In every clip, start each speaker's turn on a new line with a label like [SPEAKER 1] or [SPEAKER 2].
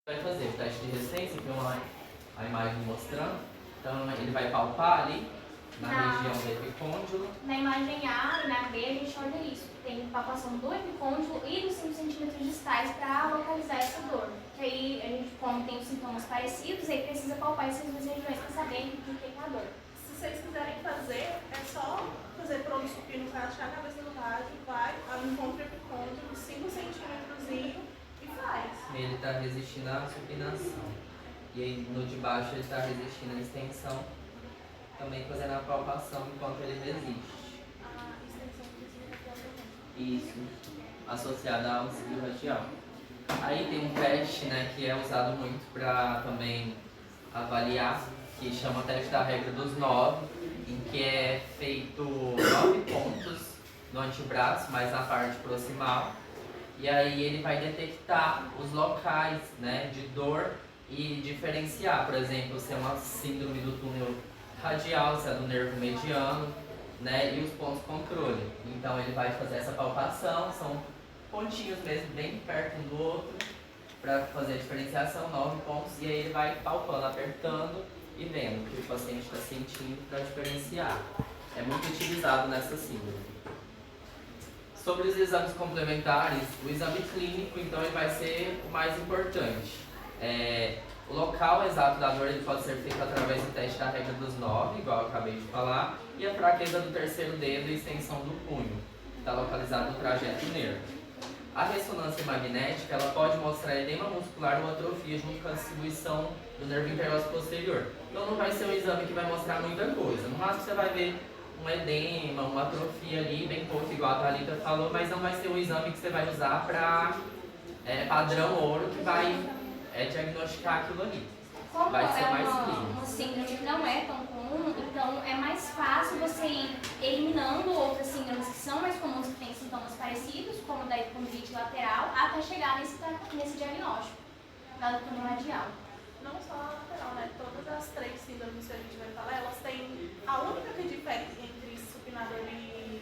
[SPEAKER 1] Vai fazer o teste de resistência, tem a imagem mostrando. Então ele vai palpar ali na região do epicôndilo.
[SPEAKER 2] Na imagem A e na B a gente olha isso. Tem palpação do epicôndilo e dos 5 centímetros distais para localizar essa dor. Que aí a gente, como tem os sintomas parecidos, aí precisa palpar essas duas regiões para saber do que é a dor.
[SPEAKER 3] Se vocês quiserem fazer, é só fazer proloscopia no caso, achar a cabeça do rádio, vai, encontra o epicôndilo, 5 centímetros e faz.
[SPEAKER 1] Ele está resistindo à supinação. E aí no de baixo ele está resistindo à extensão, também fazendo a palpação enquanto ele resiste.
[SPEAKER 3] A extensão do
[SPEAKER 1] Isso, associada ao cílio radial. Aí tem um teste, né, que é usado muito para também avaliar, que chama teste da regra dos 9, em que é feito 9 pontos no antebraço, mais na parte proximal. E aí ele vai detectar os locais, né, de dor e diferenciar, por exemplo, se é uma síndrome do túnel radial, se é do nervo mediano, né, e os pontos controle. Então ele vai fazer essa palpação, são pontinhos mesmo, bem perto um do outro, para fazer a diferenciação, 9 pontos, e aí ele vai palpando, apertando e vendo o que o paciente está sentindo para diferenciar. É muito utilizado nessa síndrome. Sobre os exames complementares, o exame clínico, então, ele vai ser o mais importante. O local exato da dor ele pode ser feito através do teste da regra dos 9, igual eu acabei de falar, e a fraqueza do terceiro dedo e extensão do punho, que está localizado no trajeto do nervo. A ressonância magnética ela pode mostrar edema muscular ou atrofia junto com a distribuição do nervo interósseo posterior. Então não vai ser um exame que vai mostrar muita coisa. No máximo você vai ver um edema, uma atrofia ali, bem pouco, igual a Thalita falou, mas não vai ser o exame que você vai usar para padrão ouro que vai diagnosticar aquilo ali.
[SPEAKER 2] Como
[SPEAKER 1] Vai ser
[SPEAKER 2] é
[SPEAKER 1] mais
[SPEAKER 2] uma
[SPEAKER 1] clínico.
[SPEAKER 2] síndrome que não é tão comum, então é mais fácil você ir eliminando outras síndromes que são mais comuns, que têm sintomas parecidos, como da epicondilite lateral, até chegar nesse diagnóstico da túnel radial.
[SPEAKER 3] Não só a lateral, né? Todas as 3 síndromes que a gente vai falar, elas têm. A única que difere entre supinador e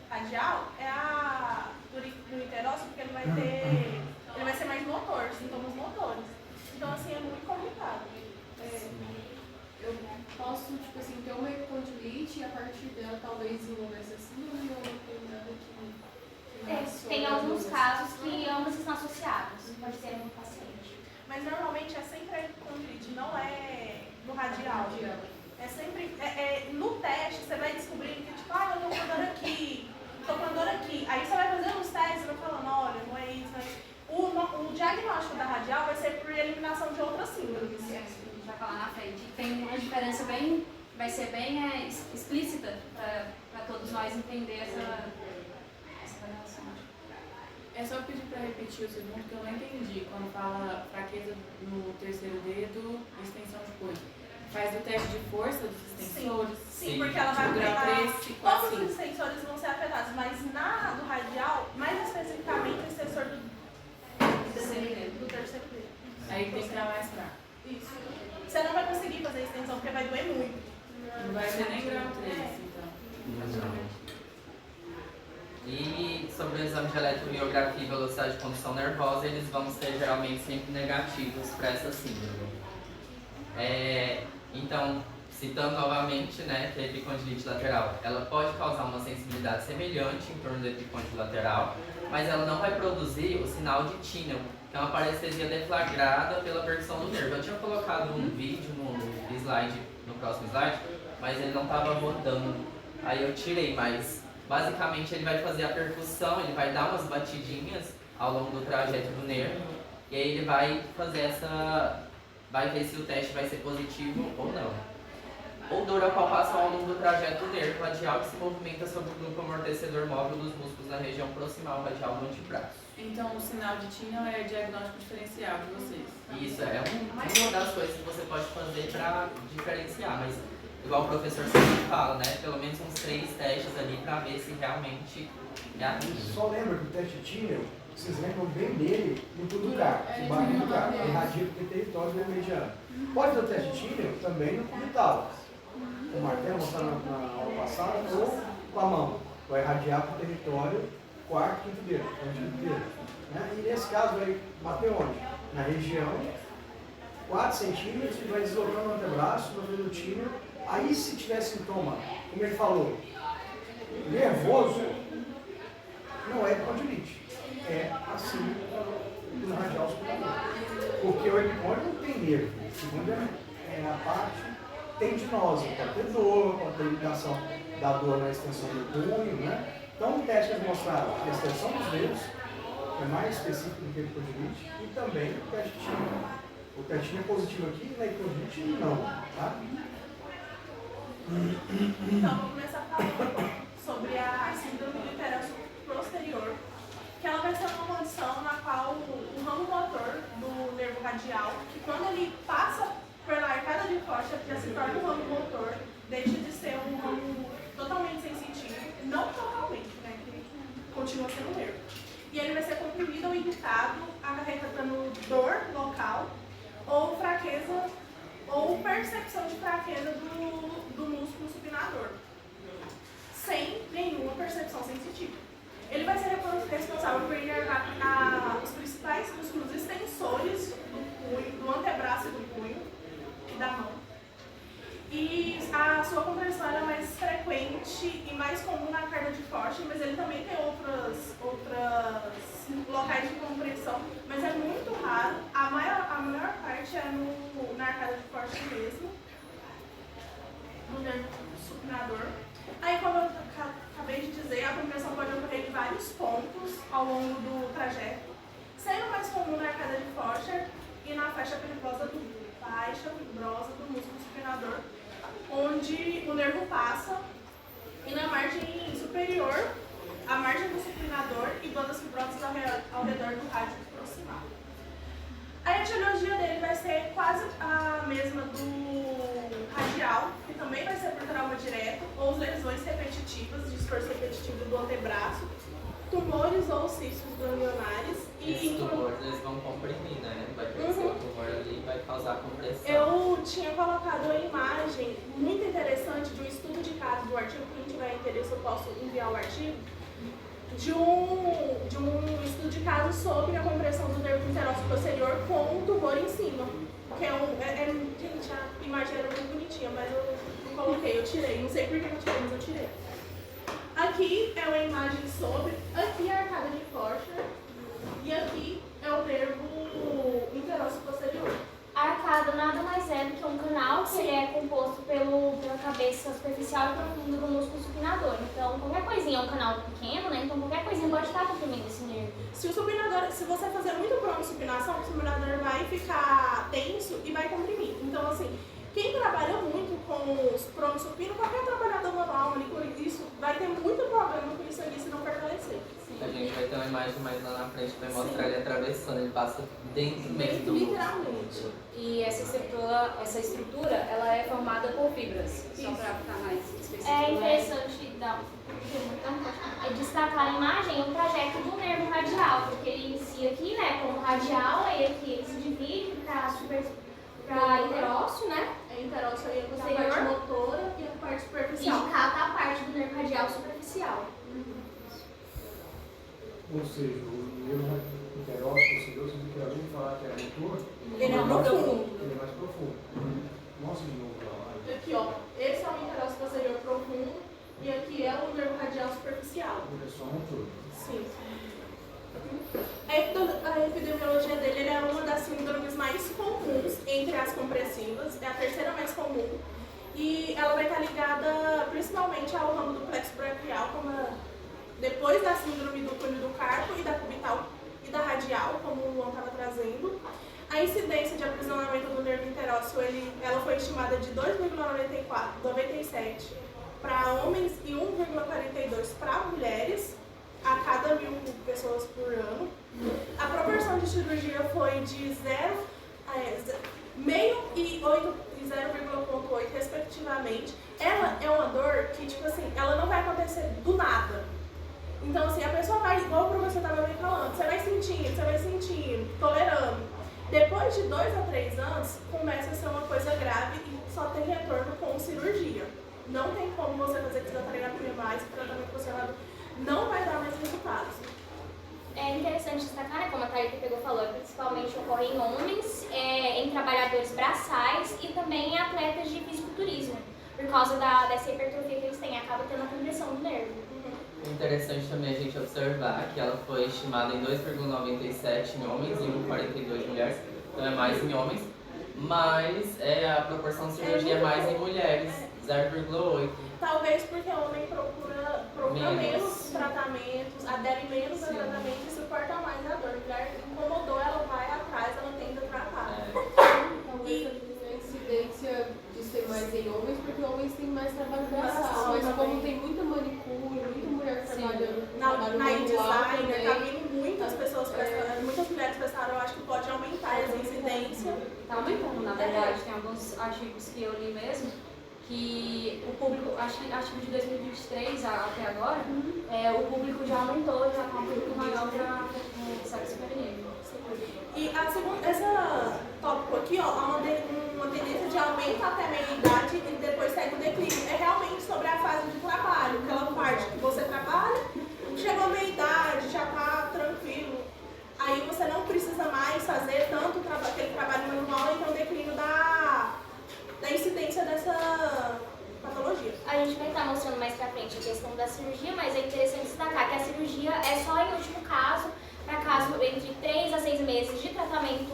[SPEAKER 3] radial é a do interósseo, porque ele vai ser mais motor, sintomas motores. Então, assim, é muito complicado.
[SPEAKER 4] Eu posso, tipo assim, ter uma epicondilite e a partir dela talvez desenvolver essa síndrome ou não tem nada que
[SPEAKER 2] Tem alguns casos que ambos estão associados, pode ser um paciente.
[SPEAKER 3] Mas normalmente é sempre a epicondilite, não é no radial. É sempre. No teste você vai descobrindo que, tipo, eu tô com dor aqui, tô com dor aqui. Aí você vai fazendo os testes e vai falando, olha, não é isso, não é isso. O diagnóstico da radial vai ser por eliminação de outras síndromes.
[SPEAKER 4] A gente vai falar na frente. Tem uma diferença vai ser bem explícita para todos nós entender essa relação.
[SPEAKER 5] É só pedir para repetir o segundo, que eu não entendi. Quando fala fraqueza no terceiro dedo, extensão de punho. Faz o teste de força dos extensores?
[SPEAKER 3] Sim, porque ela vai
[SPEAKER 5] O grau
[SPEAKER 3] afetar.
[SPEAKER 5] 3,
[SPEAKER 3] Todos
[SPEAKER 5] 4,
[SPEAKER 3] os extensores vão ser afetados, mas do radial, mais especificamente o extensor do terceiro dedo.
[SPEAKER 5] Aí tem que estar mais fraco.
[SPEAKER 3] Isso. Você não vai conseguir fazer a extensão porque vai doer muito.
[SPEAKER 5] Não vai ser nem grau 3, então.
[SPEAKER 1] E sobre o exame de eletromiografia e velocidade de condução nervosa, eles vão ser geralmente sempre negativos para essa síndrome. Então, citando novamente, né, que a epicondilite lateral, ela pode causar uma sensibilidade semelhante em torno do epicôndilo lateral, mas ela não vai produzir o sinal de Tinel, que é uma parestesia deflagrada pela percussão do nervo. Eu tinha colocado um vídeo no próximo slide, mas ele não estava rodando, aí eu tirei, mas basicamente ele vai fazer a percussão, ele vai dar umas batidinhas ao longo do trajeto do nervo, e aí ele vai fazer vai ver se o teste vai ser positivo ou não. Ou dor a palpação ao longo do trajeto do nervo radial que se movimenta sobre o grupo amortecedor móvel dos músculos na região proximal radial do antebraço.
[SPEAKER 5] Então, o sinal de Tinel é diagnóstico diferencial de vocês.
[SPEAKER 1] Isso é uma das coisas que você pode fazer para diferenciar, mas igual o professor sempre fala, né? Pelo menos uns 3 testes ali para ver se realmente é aquilo.
[SPEAKER 6] Só lembra que o teste Tinel, vocês lembram bem dele no tubular, no barriga do carro, irradia para o território do mediano. Pode ter o teste Tinel também no cubital. Com o martelo, mostrado na aula passada, ou com a mão. Vai irradiar para o território quarto, quinto dedo, né? E nesse caso vai bater onde? na região, 4 centímetros, e vai deslocando o antebraço, vai vendo o tíbio. Aí, se tiver sintoma, como ele falou, nervoso, não é condilite, é assim no radial superior. Porque o epicôndio não tem nervo, o segundo é a parte tendinosa, pode ter dor, pode ter limitação da dor na extensão do punho, né? Então, o teste eles mostraram a extensão dos dedos, é mais específico do que o condilite, e também o teste tímico. O teste é positivo aqui, na condilite não, tá?
[SPEAKER 3] Então, vou começar falando sobre a síndrome do interesse posterior, que ela vai ser uma condição na qual o ramo motor do nervo radial, que quando ele passa pela arcada de Foch, já se torna um ramo motor, deixa de ser um ramo totalmente sensitivo, não totalmente, né, que continua sendo um nervo. E ele vai ser comprimido ou irritado, acarretando dor local, ou fraqueza, ou percepção de fraqueza do músculo supinador, sem nenhuma percepção sensitiva. Ele vai ser responsável por inervar os principais músculos extensores do punho, do antebraço do punho e da mão. E a sua compressão é mais frequente e mais comum na arcada de Foch, mas ele também tem outros locais de compressão, mas é muito raro. A maior parte é na arcada de Foch mesmo, no nervo supinador. Aí, como eu acabei de dizer, a compressão pode ocorrer em vários pontos ao longo do trajeto, sendo mais comum na arcada de Foch e na faixa fibrosa do músculo supinador, onde o nervo passa, e na margem superior, a margem do supinador e bandas fibrosas ao redor do rádio proximal. A etiologia dele vai ser quase a mesma do radial, que também vai ser por trauma direto, ou lesões repetitivas, esforço repetitivo do antebraço, tumores ou cistos ganglionares.
[SPEAKER 1] Esses tumores eles vão comprimir, né? Vai crescer o tumor ali e vai causar compressão.
[SPEAKER 3] Eu tinha colocado uma imagem muito interessante de um estudo de caso do artigo, quem tiver interesse eu posso enviar o artigo, de um estudo de caso sobre a compressão do nervo interósseo posterior com um tumor em cima. Que gente, a imagem era muito bonitinha, mas eu não coloquei, eu tirei. Não sei por que eu tirei, mas eu tirei. Aqui é uma imagem sobre, aqui é a arcada de Foch e aqui é o nervo interósseo posterior.
[SPEAKER 2] A arcada nada mais é do que um canal que ele é composto pela cabeça superficial e profunda do músculo supinador. Então, qualquer coisinha é um canal pequeno, né? Então, qualquer coisinha pode estar comprimindo esse nervo.
[SPEAKER 3] Se você fazer muito pronossupinação, o supinador vai ficar tenso e vai comprimir. Então, assim, quem trabalha muito com os pronossupino, qualquer trabalhador manual, isso vai ter muito problema com isso ali se não fortalecer.
[SPEAKER 1] A gente vai ter uma imagem mais lá na frente que vai mostrar ele atravessando, ele passa dentro mesmo do
[SPEAKER 3] literalmente.
[SPEAKER 7] E essa estrutura, ela é formada por fibras, só para ficar mais específico.
[SPEAKER 2] É interessante destacar a imagem o trajeto do nervo radial, porque ele inicia aqui, né, como radial, aí aqui ele se divide para interósseo, né?
[SPEAKER 3] É interósseo aí, a
[SPEAKER 2] Posterior.
[SPEAKER 3] parte motora e a parte
[SPEAKER 2] E
[SPEAKER 3] superficial.
[SPEAKER 2] de cá tá a parte do nervo radial superficial.
[SPEAKER 6] Ou seja, o nervo interósseo posterior, se você alguém falar que é motor,
[SPEAKER 3] Ele é profundo.
[SPEAKER 6] ele é mais profundo. Mostra de novo lá.
[SPEAKER 3] Aqui, ó, esse é o interósseo posterior profundo e aqui é o nervo radial superficial.
[SPEAKER 6] Ele é só motor.
[SPEAKER 3] Sim. A epidemiologia dele ele é uma das síndromes mais comuns entre as compressivas, é a terceira mais comum, e ela vai estar ligada principalmente ao ramo do plexo braquial, depois da síndrome do túnel do carpo e da cubital e da radial, como o Luan estava trazendo. A incidência de aprisionamento do nervo interósseo ela foi estimada de 2,97 para homens e 1,42 para mulheres a cada 1.000 pessoas por ano. A proporção de cirurgia foi de 0,5 e 0,8 respectivamente. Ela é uma dor que, tipo assim, ela não vai acontecer do nada. Então, assim, a pessoa vai, igual o professor estava me falando, você vai sentindo, tolerando. Depois de 2 a 3 anos, começa a ser uma coisa grave e só tem retorno com cirurgia. Não tem como você fazer fisioterapia mais, tratamento conservador, não vai dar mais resultados.
[SPEAKER 2] É interessante destacar, né, como a Thalita pegou falou, principalmente ocorre em homens, em trabalhadores braçais e também em atletas de fisiculturismo, por causa dessa hipertrofia que eles têm, acaba tendo a compressão do nervo.
[SPEAKER 1] É interessante também a gente observar que ela foi estimada em 2,97 em homens e 1,42 em mulheres, então é mais em homens, mas a proporção de cirurgia é mais em mulheres, 0,8.
[SPEAKER 3] Talvez porque o homem procura menos tratamentos, adere menos a tratamentos e suporta mais a dor. A mulher incomodou, ela vai atrás, ela tenta tratar.
[SPEAKER 4] Talvez a incidência de ser mais em homens, porque homens têm mais trabalho braçal, mas como tem muita manicure, muita mulher trabalhando
[SPEAKER 3] Na InDesign,
[SPEAKER 4] também.
[SPEAKER 3] tá vindo muitas pessoas prestando, muitas mulheres prestaram, eu acho que pode aumentar essa incidência.
[SPEAKER 7] Tá aumentando, na verdade. Tem alguns artigos que eu li mesmo, que o público, acho que de 2023 até agora, o público já aumentou, já está um público maior para o sexo feminino.
[SPEAKER 3] E essa tópico aqui, ó, uma tendência de aumento até a meia-idade e depois segue o declínio. É realmente sobre a fase de trabalho, aquela parte que você trabalha, chegou a meia-idade, já está tranquilo. Aí você não precisa mais fazer tanto aquele trabalho manual, então o declínio da incidência dessa patologia.
[SPEAKER 2] A gente vai estar mostrando mais pra frente a questão da cirurgia, mas é interessante destacar que a cirurgia é só em último caso, para caso entre 3 a 6 meses de tratamento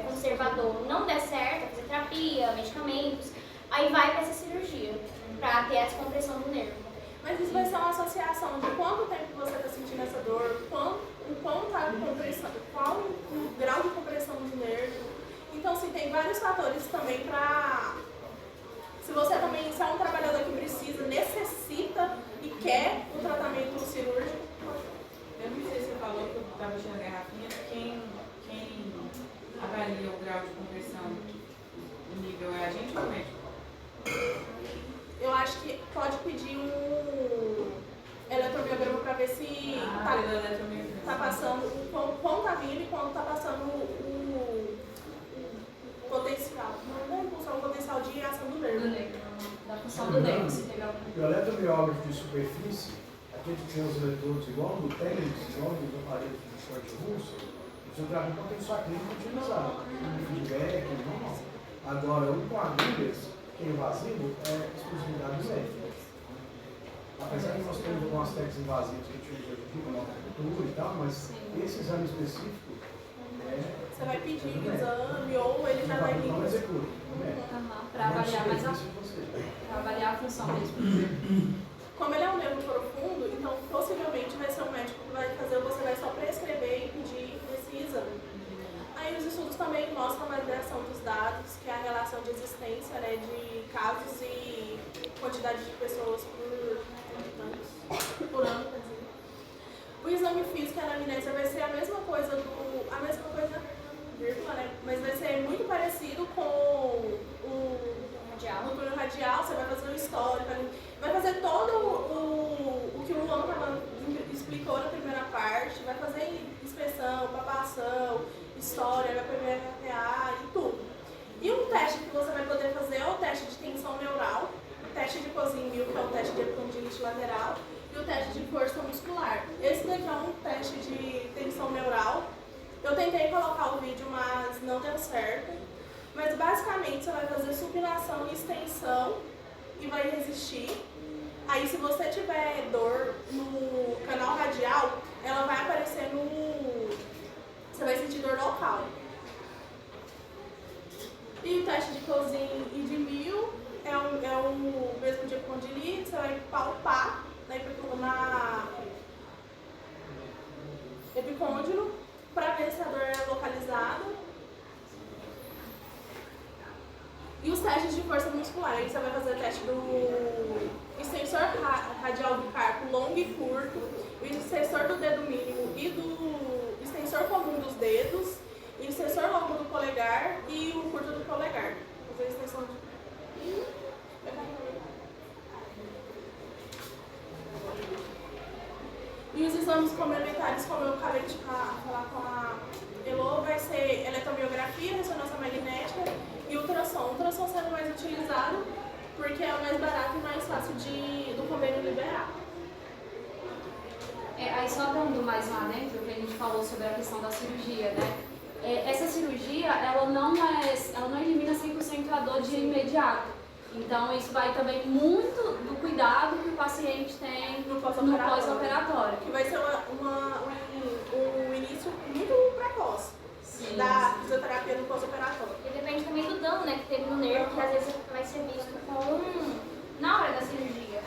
[SPEAKER 2] conservador não der certo, fazer terapia, medicamentos, aí vai para essa cirurgia, para ter a descompressão do nervo.
[SPEAKER 3] Mas isso vai ser uma associação de quanto tempo você está sentindo essa dor, qual o grau de compressão do nervo. Então, assim, tem vários fatores também para... Se você também se é um trabalhador que precisa, necessita e quer o tratamento cirúrgico.
[SPEAKER 5] Eu não sei se você falou que eu estava achando a garrafinha, quem avalia o grau de compressão do nível é a gente ou o médico?
[SPEAKER 3] Eu acho que pode pedir um eletromiograma para ver se tá passando o quão tá vindo e quando tá passando o potencial. Não é impulsão, o potencial de ação do nervo.
[SPEAKER 7] Da função do nervo, se pegar
[SPEAKER 6] O eletromiógrafo de superfície, aquele que tem os eletrodos igual do tênis, igual do aparelho de forte russo, o seu trabalho tem sua clínica utilizar. Feedback, normal. Agora, o com agulhas, que é invasivo, é exclusividade do médico. Apesar que nós temos algumas técnicas invasivas que a gente usa aqui, como a acupuntura e tal, mas esse exame específico
[SPEAKER 3] você vai pedir o exame ou ele já vai vir.
[SPEAKER 6] não executa.
[SPEAKER 7] para avaliar mais para avaliar a função mesmo.
[SPEAKER 3] Como ele é um nervo profundo, então possivelmente vai ser um médico que vai fazer, você vai só prescrever e pedir esse exame. Aí os estudos também mostram a variação dos dados, que é a relação de existência, né, de casos e quantidade de pessoas por ano, quer dizer. O exame físico e a anamnésia vai ser a mesma coisa, vírgula, né? Mas vai ser muito parecido com o túnel radial, você vai fazer o histórico, vai fazer todo o que o Luan explicou na primeira parte, vai fazer inspeção, palpação, história, HPV-RTA e tudo. E um teste que você vai poder fazer é o teste de tensão neural, o teste de Cosimil, que é o teste de epicondilite lateral, e o teste de força muscular. Esse daqui é um teste de tensão neural. Eu tentei colocar o vídeo, mas não deu certo. Mas basicamente você vai fazer supinação e extensão e vai resistir. Aí se você tiver dor no canal radial, ela vai aparecer no... Você vai sentir dor local. E o teste de Cousin e de Mil é o mesmo de epicondilite, você vai palpar na epicôndilo para ver se a dor é localizada. E os testes de força muscular, aí você vai fazer o teste do extensor radial do carpo longo e curto, o extensor do dedo mínimo e do extensor comum dos dedos, e o extensor longo do polegar e o curto do polegar. Vou fazer a extensão de... E os exames complementares, como eu acabei de falar com a Elô, vai ser eletromiografia, ressonância magnética e ultrassom. O ultrassom sendo mais utilizado porque é o mais barato e mais fácil do convênio liberar.
[SPEAKER 7] Aí só dando mais lá dentro, que a gente falou sobre a questão da cirurgia, né? Essa cirurgia, ela não elimina 100% a dor de imediato. Então, isso vai também muito do cuidado que o paciente tem no pós-operatório.
[SPEAKER 3] Que vai ser um início muito precoce da fisioterapia no pós-operatório.
[SPEAKER 2] E depende também do dano, né, que teve no nervo, que às vezes vai ser visto na hora da cirurgia.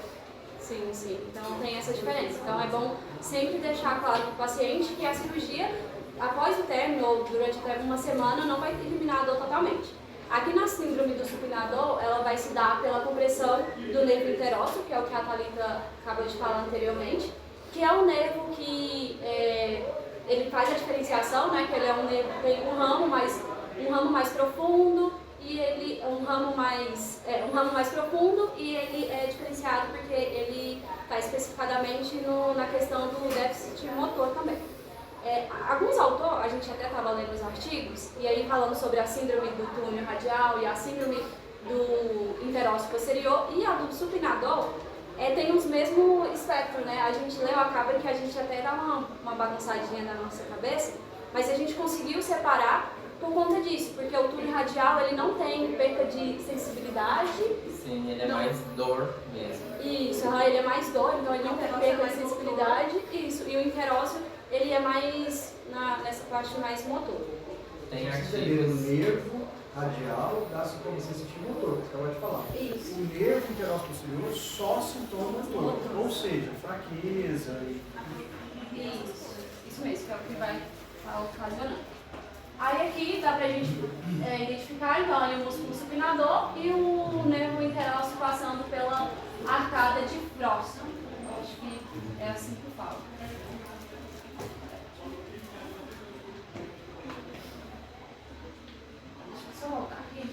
[SPEAKER 7] Sim, sim. Então tem essa diferença. Então é bom sempre deixar claro para o paciente que a cirurgia, após o término ou durante até uma semana, não vai eliminar a dor totalmente. Aqui na síndrome do supinador, ela vai se dar pela compressão do nervo interósseo, que é o que a Thalita acabou de falar anteriormente, que é um nervo que ele faz a diferenciação, né? Que ele é um nervo que tem um ramo mais profundo e ele um ramo mais profundo e ele é diferenciado porque ele está especificadamente na questão do déficit motor também. Alguns autores, a gente até estava lendo os artigos, e aí falando sobre a síndrome do túnel radial e a síndrome do interósseo posterior e a do supinador, tem os mesmos espectros, né? A gente leu, acaba que a gente até dá uma bagunçadinha na nossa cabeça, mas a gente conseguiu separar por conta disso, porque o túnel radial ele não tem perca de sensibilidade.
[SPEAKER 1] Sim, ele é mais dor mesmo.
[SPEAKER 7] Isso, ele é mais dor, então ele não tem perca de sensibilidade. Isso, e o interósseo ele é mais nessa parte mais motor.
[SPEAKER 1] Tem
[SPEAKER 6] O
[SPEAKER 1] artigos.
[SPEAKER 6] nervo radial dá sintoma sensitivo motor, que você acabou de falar.
[SPEAKER 7] Isso.
[SPEAKER 6] O nervo interósseo posterior só sintoma motor, ou seja, fraqueza.
[SPEAKER 7] Isso mesmo, que é o que vai ocasionando. Aí aqui dá pra gente identificar então ali o músculo supinador e o nervo interósseo passando pela arcada de Frost. Acho que é assim que fala. Deixa eu só voltar aqui.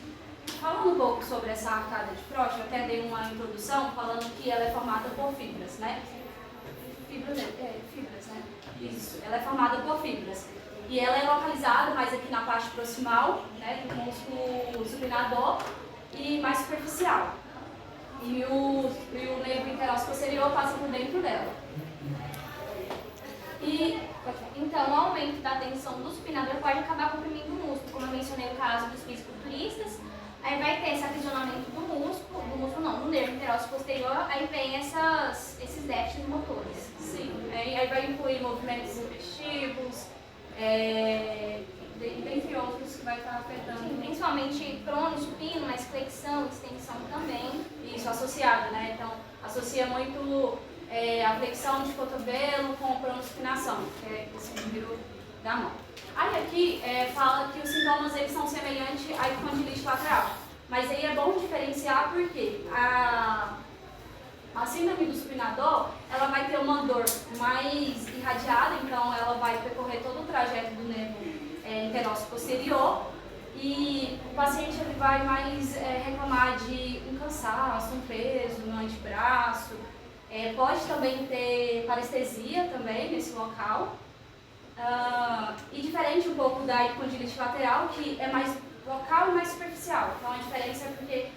[SPEAKER 7] Falando um pouco sobre essa arcada de Frost, eu até dei uma introdução falando que ela é formada por fibras, né? Fibras, né? Isso, ela é formada por fibras. E ela é localizada mais aqui na parte proximal, né, do músculo supinador e mais superficial. E o nervo interósseo posterior passa por dentro dela.
[SPEAKER 2] Então, o aumento da tensão do supinador pode acabar comprimindo o músculo, como eu mencionei no caso dos fisiculturistas. Aí vai ter esse aprisionamento do nervo interósseo posterior, aí vem esses déficits motores.
[SPEAKER 7] Sim, aí vai incluir movimentos repetitivos, dentre outros que vai estar afetando.
[SPEAKER 2] Sim, principalmente prono, supino, mas flexão, extensão também.
[SPEAKER 7] Isso, associado, né? Então, associa muito a flexão de cotovelo com pronospinação, que é esse giro da mão. Aí aqui fala que os sintomas eles são semelhantes à epicondilite lateral, mas aí é bom diferenciar porque a síndrome do supinador, ela vai ter uma dor mais irradiada, então ela vai percorrer todo o trajeto do nervo interósseo posterior e o paciente ele vai mais reclamar de um cansaço, um peso no antebraço, pode também ter parestesia também nesse local. E diferente um pouco da epicondilite lateral, que é mais local e mais superficial. Então a diferença é porque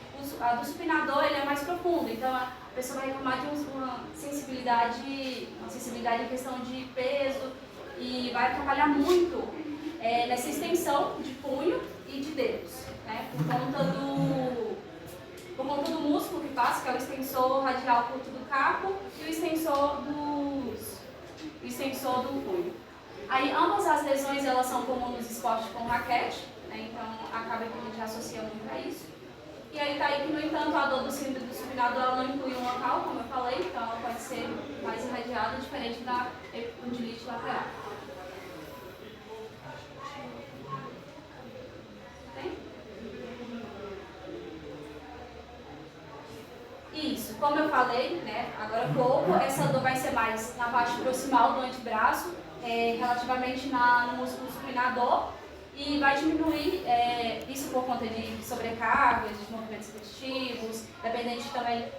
[SPEAKER 7] a do supinador ele é mais profundo, então a pessoa vai reclamar de uma sensibilidade em questão de peso e vai atrapalhar muito nessa extensão de punho e de dedos, né? Por conta do músculo que passa, que é o extensor radial curto do carpo e o extensor do punho. Aí ambas as lesões elas são comuns nos esportes com raquete, né? Então acaba que a gente associa muito a isso. E aí tá aí que, no entanto, a dor do síndrome do supinador ela não inclui um local, como eu falei, então ela pode ser mais irradiada, diferente da epicondilite lateral. Tem? Isso, como eu falei, né, agora há pouco, essa dor vai ser mais na parte proximal do antebraço, relativamente no músculo supinador, e vai diminuir isso por conta de sobrecargas, de movimentos repetitivos, dependente também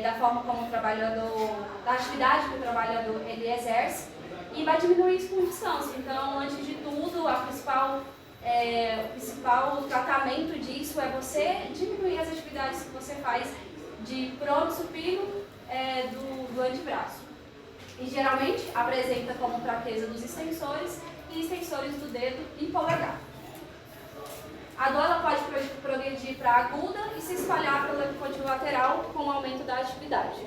[SPEAKER 7] da forma como o trabalhador, da atividade que o trabalhador ele exerce, e vai diminuir isso com descanso. Então, antes de tudo, o principal tratamento disso é você diminuir as atividades que você faz de prono supino do antebraço. e geralmente apresenta como fraqueza dos extensores e extensores do dedo e polegar. A dor ela pode progredir para aguda e se espalhar pelo epicôndilo lateral com o aumento da atividade.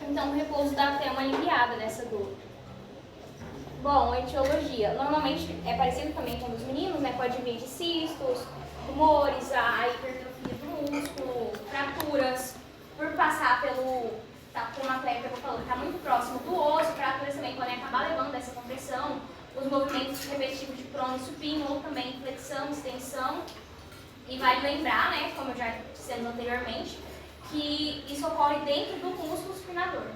[SPEAKER 2] Então, o repouso dá até uma aliviada nessa dor. Bom, a etiologia. Normalmente é parecido também com os meninos, né? Pode vir de cistos, tumores, a hipertrofia do músculo, fraturas, por passar pelo... Tá, por uma pleca que eu vou falando, tá muito próximo do osso, fraturas também podem acabar levando essa compressão, os movimentos repetitivos de prono e supino, ou também flexão, extensão. E vale lembrar, né, como eu já dissemos anteriormente, que isso ocorre dentro do músculo supinador.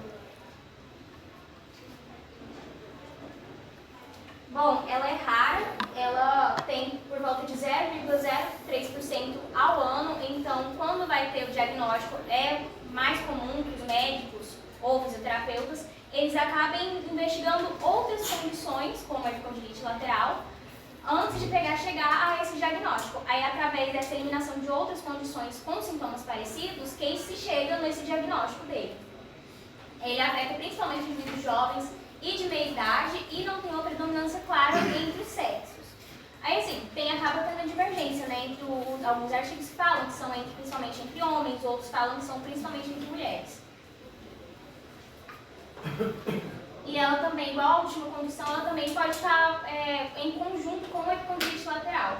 [SPEAKER 2] Bom, ela é rara, ela tem por volta de 0,03% ao ano, então quando vai ter o diagnóstico é mais comum que os médicos ou fisioterapeutas eles acabem investigando outras condições, como a epicondilite lateral, antes de chegar a esse diagnóstico. Aí, através dessa eliminação de outras condições com sintomas parecidos, que se chega nesse diagnóstico dele. Ele afeta principalmente indivíduos jovens e de meia idade e não tem uma predominância clara entre os sexos. Aí, assim, acaba tendo a divergência, né, entre alguns artigos que falam que são principalmente entre homens, outros falam que são principalmente entre mulheres. E ela também, igual a última condição, ela também pode estar em conjunto com a epicondilite lateral.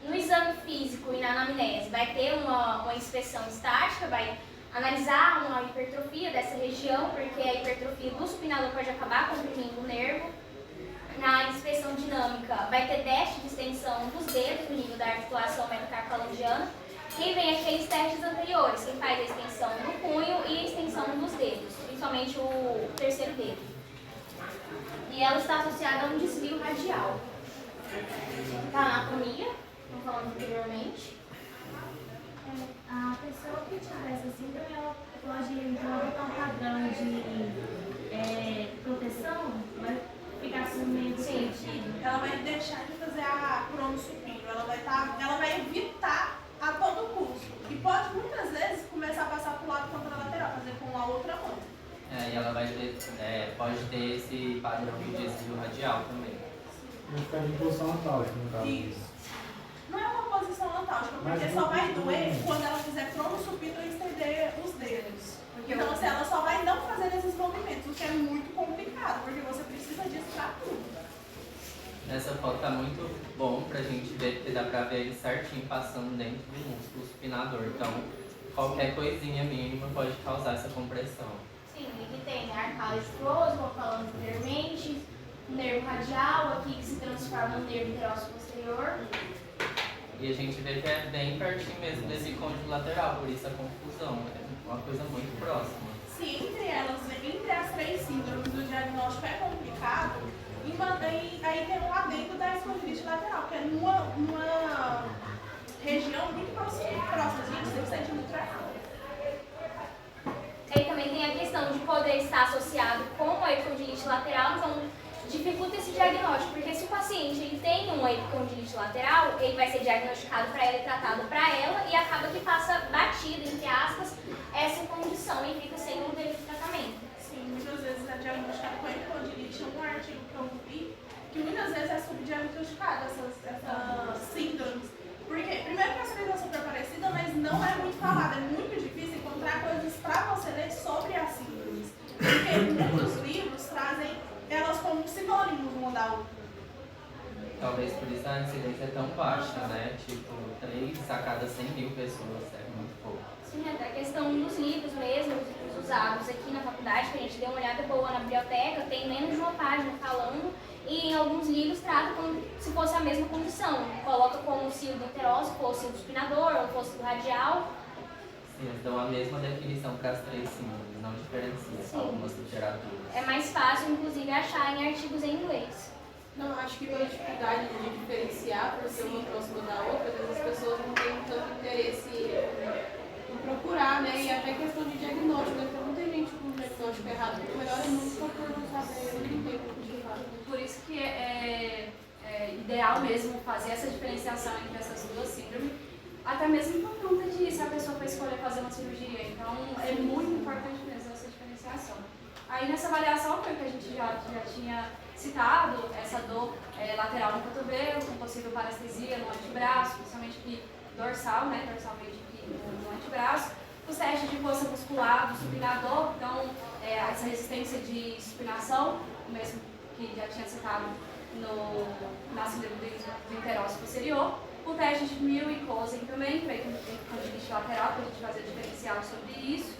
[SPEAKER 2] No exame físico e na anamnese vai ter uma inspeção estática, vai analisar uma hipertrofia dessa região, porque a hipertrofia do supinador pode acabar comprimindo o nervo. Na inspeção dinâmica vai ter teste de extensão dos dedos no nível da articulação metacarpal-longiana. E vem aqueles testes anteriores, que faz a extensão do punho e a extensão dos dedos, principalmente o terceiro dedo. E ela está associada a um desvio radial. Tá, anatomia, como falamos anteriormente.
[SPEAKER 8] A pessoa que tiver essa síndrome, ela pode então adotar um padrão de proteção, vai ficar com meio sentido.
[SPEAKER 3] Ela vai deixar de fazer a cronossupino, ela vai evitar a todo custo. E pode muitas vezes começar a passar para o lado contralateral, fazer com a outra mão.
[SPEAKER 1] E ela vai ter, pode ter esse padrão de desvio radial também.
[SPEAKER 6] Vai ficar de posição antálgica, no caso.
[SPEAKER 3] Isso. Não é uma posição antálgica, porque só vai doer quando ela fizer cronossupino e estender os dedos. Então, assim, ela só vai não fazer esses movimentos, o que é muito complicado, porque você precisa disso para tudo.
[SPEAKER 1] Nessa foto tá muito bom pra gente ver, porque dá pra ver ele certinho passando dentro do músculo supinador. Então, qualquer coisinha mínima pode causar essa compressão.
[SPEAKER 2] Sim, aqui tem arcade close, como falamos anteriormente, nervo radial, aqui que se transforma no nervo interósseo posterior.
[SPEAKER 1] E a gente vê que é bem pertinho mesmo desse côndilo lateral, por isso a confusão. É uma coisa muito próxima.
[SPEAKER 3] Se entre as três síndromes do diagnóstico é complicado, e aí tem um adendo da espondilite lateral, que é numa região muito próxima, 25 centímetros.
[SPEAKER 2] Aí também tem a questão de poder estar associado com a epicondilite lateral, então dificulta esse diagnóstico, porque se o paciente ele tem uma epicondilite lateral, ele vai ser diagnosticado para ela e tratado para ela, e acaba que passa batida, entre aspas, essa condição e fica sem um devido tratamento.
[SPEAKER 3] Sim, muitas vezes é diagnosticado com epicondilite, um artigo que eu vi, que muitas vezes é subdiagnosticado essas síndromes. Porque, primeiro que a síndrome é super parecida, mas não é muito falada, é muito difícil encontrar coisas para você ler sobre as síndromes. Porque muitos livros trazem elas como sinônimos uma da outra.
[SPEAKER 1] Talvez por isso a incidência é tão baixa, né? Tipo, 3 a cada 100 mil pessoas, é muito pouco.
[SPEAKER 2] Sim, até a questão dos livros mesmo, os usados aqui na faculdade, que a gente deu uma olhada boa na biblioteca, tem menos de uma página falando, e em alguns livros trata como se fosse a mesma condição. Coloca como se o do interósseo fosse o do supinador ou fosse do radial.
[SPEAKER 1] Sim, eles dão a mesma definição para as 3 síndromes, não diferenciam algumas literaturas.
[SPEAKER 2] É mais fácil, inclusive, achar em artigos em inglês.
[SPEAKER 4] Não, acho que pela dificuldade de diferenciar, por ser uma próxima da outra, às vezes as pessoas não têm tanto interesse em procurar, né? E até questão de diagnóstico, né? Porque muita gente com diagnóstico errado, o melhor é nunca por não saber, não tem como de fato.
[SPEAKER 7] Por isso que é ideal mesmo fazer essa diferenciação entre essas duas síndromes, até mesmo por conta de se a pessoa for escolher fazer uma cirurgia. Então, é muito importante mesmo essa diferenciação. Aí nessa avaliação foi o que a gente já tinha citado, essa dor lateral no cotovelo, com possível parestesia no antebraço, principalmente aqui dorsal, né, dorsalmente aqui no antebraço. Os testes de força muscular do supinador, então essa resistência de supinação, o mesmo que já tinha citado na síndrome do interócito posterior. O teste de Mil e Cosen também, feito com condilite lateral, para a gente fazer diferencial sobre isso.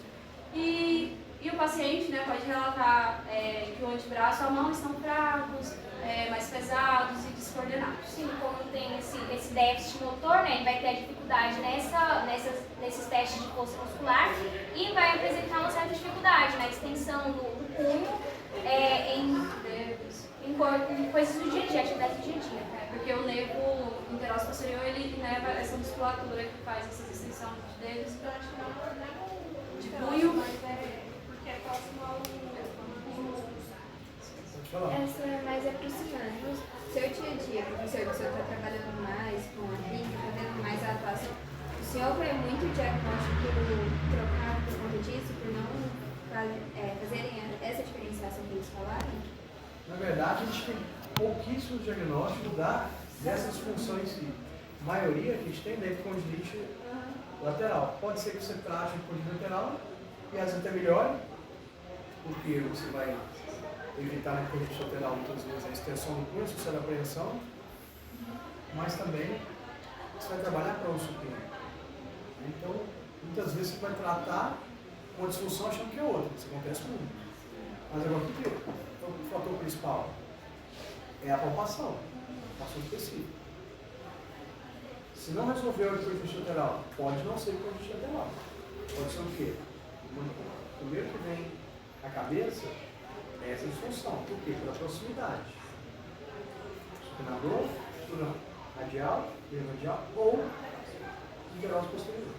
[SPEAKER 7] E o paciente, né, pode relatar que o antebraço e a mão estão fracos, mais pesados e descoordenados.
[SPEAKER 2] Sim, como tem esse déficit motor, né, ele vai ter a dificuldade nesses testes de força muscular e vai apresentar uma certa dificuldade na extensão do punho em coisas do dia a dia, atividades do dia a dia.
[SPEAKER 7] Porque o nervo interócito posterior, ele inerva essa musculatura que faz essa extensão de dedos.
[SPEAKER 3] Então, acho que não
[SPEAKER 7] De punho.
[SPEAKER 3] mas porque é próximo ao...
[SPEAKER 6] Pode falar.
[SPEAKER 9] Essa mais aproximando. No seu dia a dia, professor, o senhor está trabalhando mais com a clínica, fazendo mais a atuação. O senhor vê muito diagnóstico trocado por conta disso, por não fazerem essa diferenciação que eles falaram?
[SPEAKER 6] Na verdade, a gente tem pouquíssimos diagnósticos dessas funções que a maioria que a gente tem dentro de condilite lateral. Pode ser que você trate um condilite lateral e às vezes até melhore, porque você vai evitar na condilite lateral muitas vezes a extensão do punho, associada à apreensão, mas também você vai trabalhar para o supino. Então, muitas vezes você vai tratar uma disfunção achando que é outra, isso acontece muito. Mas agora, o fator principal é a palpação específica. Se não resolver o condilite lateral, pode não ser condilite lateral. Pode ser o quê? O primeiro que vem à cabeça é essa disfunção. Por quê? Pela proximidade. Supinador, supina radial, radial ou interócito posterior.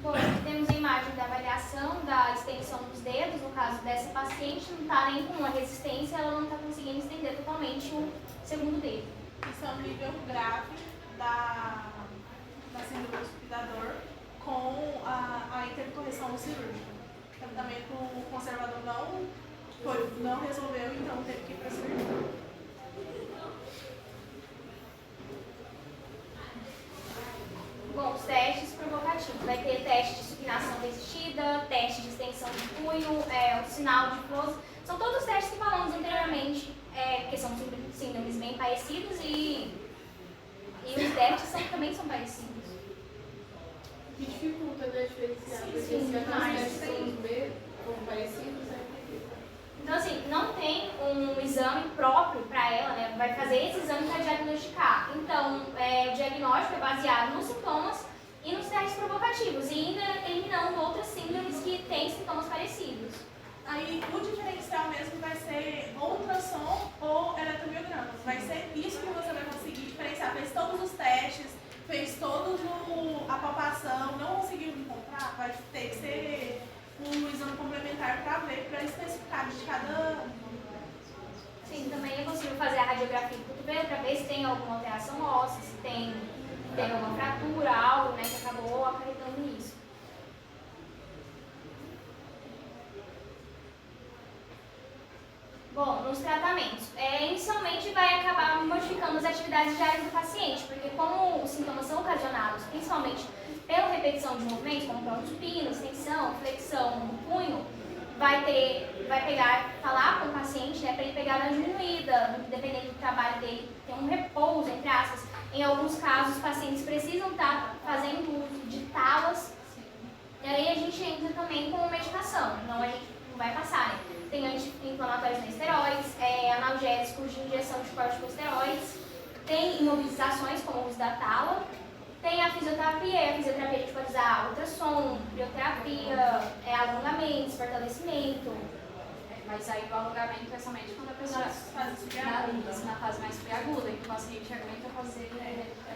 [SPEAKER 2] Bom, aqui temos a imagem da avaliação da extensão dos dedos. No caso dessa paciente, não está nem com uma resistência, ela não está conseguindo estender totalmente o segundo dedo.
[SPEAKER 3] Isso é um nível grave da síndrome do supinador com a intercorreção cirúrgica. O tratamento conservador não resolveu, então teve que ir para a cirurgia.
[SPEAKER 2] Bom, os testes provocativos. Vai ter teste de supinação resistida, teste de extensão de punho, o sinal de close. São todos os testes que falamos anteriormente, porque são síndromes bem parecidos e os testes também são parecidos.
[SPEAKER 4] Que dificulta, né, diferenciar, porque
[SPEAKER 2] sim,
[SPEAKER 4] se
[SPEAKER 2] mas
[SPEAKER 4] as testes são os mesmos, como parecidos,
[SPEAKER 2] Então, assim, não tem um exame próprio para ela, né? Vai fazer esse exame para diagnosticar. Então, o diagnóstico é baseado nos sintomas e nos testes provocativos, e ainda eliminando outras síndromes que têm sintomas parecidos.
[SPEAKER 3] Aí o diferencial mesmo vai ser ou ultrassom ou eletromiogramas. Vai ser isso que você vai conseguir diferenciar. Fez todos os testes, fez toda a palpação, não conseguiu encontrar, vai ter que ser um exame complementar para ver, para especificar de cada...
[SPEAKER 2] Sim, também é possível fazer a radiografia do cotovelo para ver se tem alguma alteração óssea, se tem alguma fratura, algo, né, que acabou acarretando nisso. Bom, nos tratamentos, inicialmente vai acabar modificando as atividades diárias do paciente, porque como os sintomas são ocasionados principalmente pela repetição de movimentos, como pronto supino, extensão, flexão no punho, vai falar com o paciente, né, para ele pegar uma diminuída, dependendo do trabalho dele, ter um repouso, entre aspas. Em alguns casos, os pacientes precisam estar fazendo uso de talas, e aí a gente entra também com medicação, não a gente não vai passar, né? Tem anti-inflamatórios não esteroides, analgésicos de injeção de corticosteroides, tem imobilizações como o uso da tala, tem a fisioterapia a gente pode usar ultrassom, bioterapia, alongamentos, fortalecimento.
[SPEAKER 7] Mas aí o alongamento é somente quando a pessoa na fase mais pré-aguda, e o paciente aguenta fazer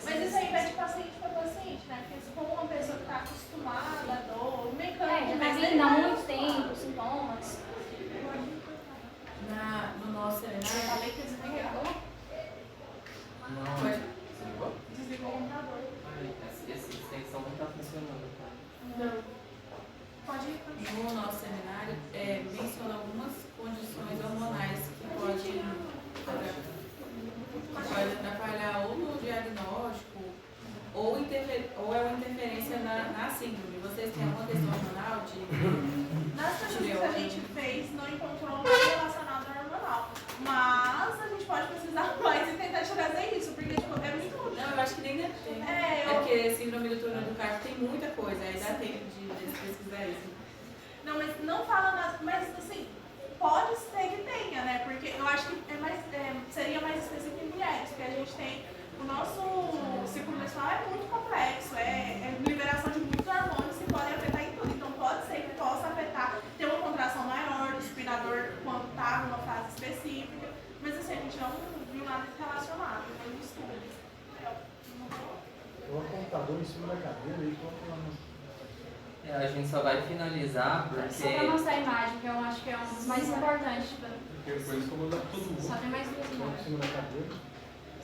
[SPEAKER 3] Mas isso aí vai de paciente para paciente, né? Porque se for uma pessoa que está acostumada à dor, o mecânico...
[SPEAKER 2] já está vindo há muito tempo, sintomas.
[SPEAKER 5] No nosso
[SPEAKER 3] Eu
[SPEAKER 5] seminário,
[SPEAKER 3] falei que desligou.
[SPEAKER 1] Não. Desligou?
[SPEAKER 3] Desligou o computador.
[SPEAKER 1] Essa extensão não está funcionando.
[SPEAKER 3] Não. Pode ir.
[SPEAKER 5] no nosso seminário, tem alguma questão hormonal de...
[SPEAKER 3] Nas pesquisas que a gente fez, não encontrou nada relacionado ao hormonal. Mas a gente pode pesquisar mais e tentar trazer isso, porque tipo, é muito...
[SPEAKER 5] Não, eu acho que nem deve ter.
[SPEAKER 3] É,
[SPEAKER 5] porque síndrome do túnel do carpo tem muita coisa, aí dá tempo de pesquisar isso.
[SPEAKER 3] Não, mas não fala nada, mas assim, pode ser que tenha, né? Porque eu acho que seria mais específico em mulheres, porque a gente tem, o nosso ciclo menstrual é muito complexo, é liberação de muitos hormônios que podem afetar em tudo. Então pode ser que possa afetar, ter uma contração maior do supinador quando está numa fase específica, mas assim, a gente não viu nada relacionado, foi um estudo.
[SPEAKER 6] Coloca o computador em cima da cadeira e coloca lá no...
[SPEAKER 1] A gente só vai finalizar
[SPEAKER 7] Só pra
[SPEAKER 1] porque...
[SPEAKER 7] mostrar a imagem, que eu acho que é um dos mais importantes.
[SPEAKER 10] Porque foi isso que eu vou dar pra todo mundo.
[SPEAKER 7] Só tem mais duas
[SPEAKER 6] Coloca em
[SPEAKER 7] imagens.
[SPEAKER 6] cima da cadeira.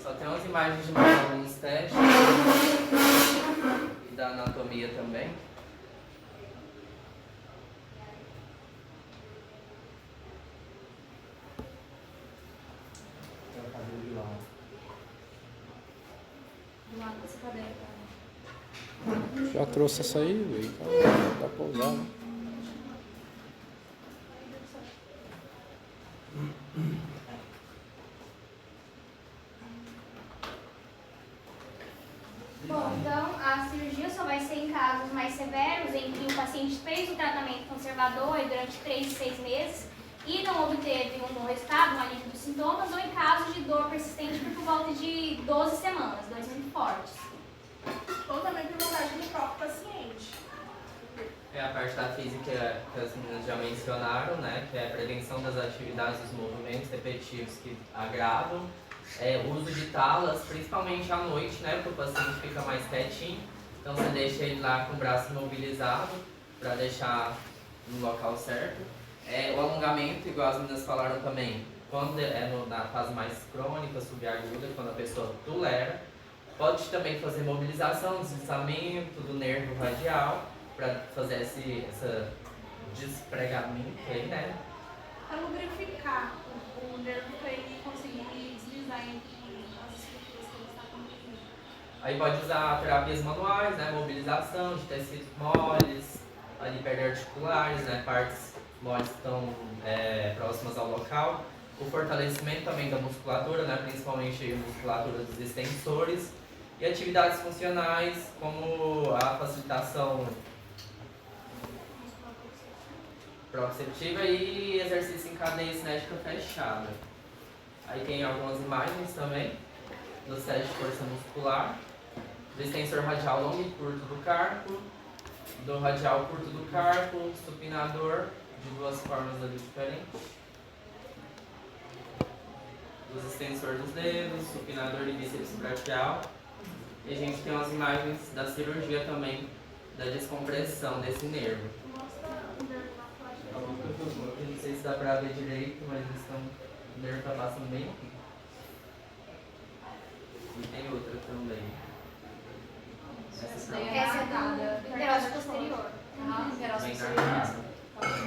[SPEAKER 1] Só tem umas imagens de mais alguns testes e da anatomia também.
[SPEAKER 6] Tem a cadeira de lá.
[SPEAKER 7] Do lado dessa cadeira.
[SPEAKER 10] Já trouxe essa aí, velho. Então dá pra usar, né?
[SPEAKER 2] Bom, então a cirurgia só vai ser em casos mais severos, em que o paciente fez o tratamento conservador e durante 3 a 6 meses e não obteve um bom resultado, um alívio dos sintomas, ou em casos de dor persistente por volta de 12 semanas, dores muito fortes.
[SPEAKER 3] Ou também por vontade do próprio paciente.
[SPEAKER 1] É a parte da física que as meninas já mencionaram, né? Que é a prevenção das atividades dos movimentos repetitivos que agravam. O uso de talas, principalmente à noite, né? Porque o paciente fica mais quietinho. Então você deixa ele lá com o braço imobilizado para deixar no local certo. O alongamento, igual as meninas falaram também, quando na fase mais crônica, subaguda, quando a pessoa tolera. Pode também fazer mobilização, deslizamento do nervo radial para fazer esse despregamento aí, né?
[SPEAKER 3] Para lubrificar o nervo para ele conseguir deslizar entre as estruturas que ele está comprimindo.
[SPEAKER 1] Aí pode usar terapias manuais, né? Mobilização de tecidos moles, ali perarticulares, né? Partes moles que estão próximas ao local. O fortalecimento também da musculatura, né? Principalmente a musculatura dos extensores. E atividades funcionais, como a facilitação proprioceptiva e exercício em cadeia cinética fechada. Aí tem algumas imagens também dos testes de força muscular, do extensor radial longo e curto do carpo, do radial curto do carpo, supinador, de duas formas ali diferentes, dos extensores dos dedos, supinador de bíceps braquial. E a gente tem umas imagens da cirurgia também, da descompressão desse nervo. Eu não sei se dá pra ver direito, mas o nervo tá passando bem aqui. E tem outra também.
[SPEAKER 7] Essa daí é
[SPEAKER 2] Essa é
[SPEAKER 7] marcada.
[SPEAKER 2] do interosseum posterior.
[SPEAKER 7] Interosseum
[SPEAKER 1] Bem
[SPEAKER 7] posterior.
[SPEAKER 1] marcada.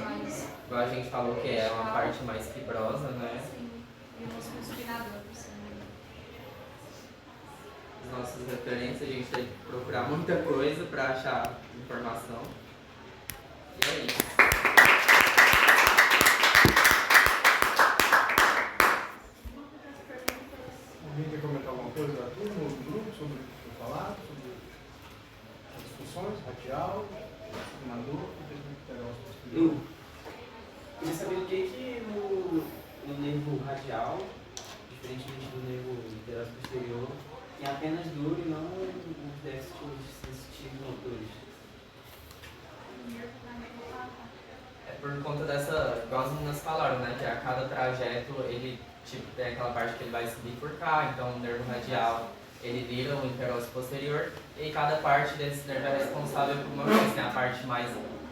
[SPEAKER 7] Mais.
[SPEAKER 1] Igual a gente falou que é uma parte mais fibrosa, né?
[SPEAKER 7] Sim. E o músculo supinador.
[SPEAKER 1] As nossas referências, a gente tem que procurar muita coisa para achar informação. E é isso.
[SPEAKER 6] Alguém quer comentar alguma coisa da turma ou do grupo sobre o que foi falado, sobre as discussões, radial, supinador e interosseum posterior?
[SPEAKER 11] Eu queria saber o que no nervo radial, diferentemente do nervo interosseum posterior, tem apenas dor e não os déficits sensitivos motores.
[SPEAKER 1] Por conta dessa, igual as meninas falaram, né? Que a cada trajeto ele tem aquela parte que ele vai se bifurcar, então o nervo radial ele vira o interosseum posterior e cada parte desse nervo é responsável por uma coisa. Tem a parte mais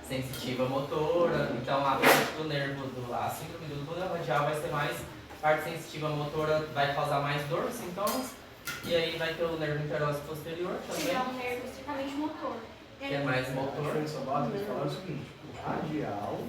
[SPEAKER 1] sensitiva motora, então a parte do nervo, a síndrome do túnel radial vai ser mais parte sensitiva motora, vai causar mais dor, sintomas. E aí vai ter o nervo interosseum posterior também,
[SPEAKER 2] Que é um nervo estritamente motor.
[SPEAKER 1] que é mais
[SPEAKER 6] A
[SPEAKER 1] motor.
[SPEAKER 6] diferença básica é falar o seguinte: o radial